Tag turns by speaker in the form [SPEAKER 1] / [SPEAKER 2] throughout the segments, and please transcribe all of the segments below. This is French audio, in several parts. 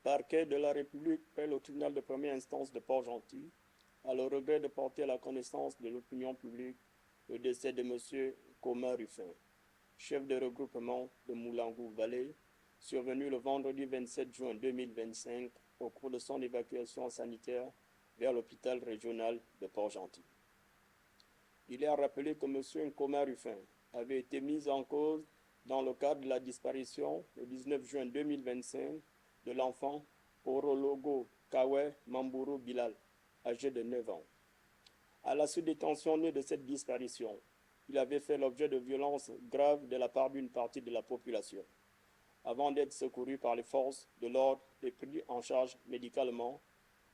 [SPEAKER 1] Parquet de la République près au tribunal de première instance de Port-Gentil a le regret de porter à la connaissance de l'opinion publique le décès de M. Coma Ruffin, chef de regroupement de Moulangou-Vallée, survenu le vendredi 27 juin 2025 au cours de son évacuation sanitaire vers l'hôpital régional de Port-Gentil. Il est à rappeler que M. Nkoma Ruffin avait été mis en cause dans le cadre de la disparition le 19 juin 2025 de l'enfant Orologo Kawe Mamburu Bilal, âgé de 9 ans. À la sous-détention née de cette disparition, il avait fait l'objet de violences graves de la part d'une partie de la population, avant d'être secouru par les forces de l'ordre et pris en charge médicalement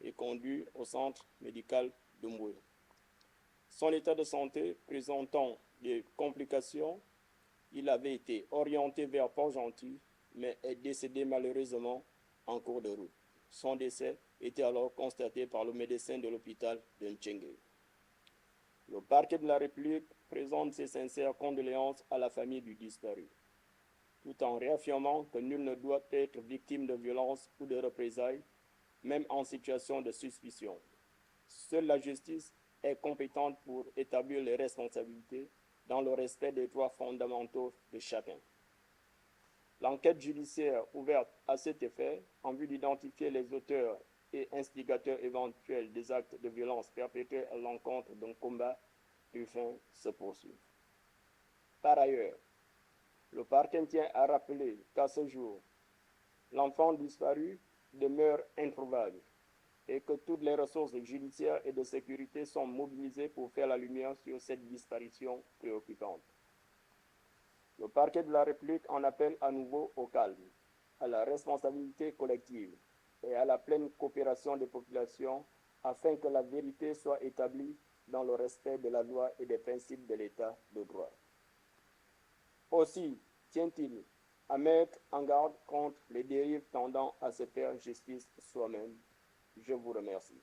[SPEAKER 1] et conduit au centre médical de Mboué. Son état de santé présentant des complications, il avait été orienté vers Port-Gentil, mais est décédé malheureusement en cours de route. Son décès était alors constaté par le médecin de l'hôpital de Ntchengue. Le parquet de la République présente ses sincères condoléances à la famille du disparu, tout en réaffirmant que nul ne doit être victime de violences ou de représailles, même en situation de suspicion. Seule la justice est compétente pour établir les responsabilités dans le respect des droits fondamentaux de chacun. L'enquête judiciaire ouverte à cet effet, en vue d'identifier les auteurs et instigateurs éventuels des actes de violence perpétrés à l'encontre d'un combat Ruffin, se poursuit. Par ailleurs, le parquet tient à rappeler qu'à ce jour, l'enfant disparu demeure introuvable et que toutes les ressources judiciaires et de sécurité sont mobilisées pour faire la lumière sur cette disparition préoccupante. Le parquet de la République en appelle à nouveau au calme, à la responsabilité collective et à la pleine coopération des populations afin que la vérité soit établie dans le respect de la loi et des principes de l'État de droit. Aussi tient-il à mettre en garde contre les dérives tendant à se faire justice soi-même. Je vous remercie.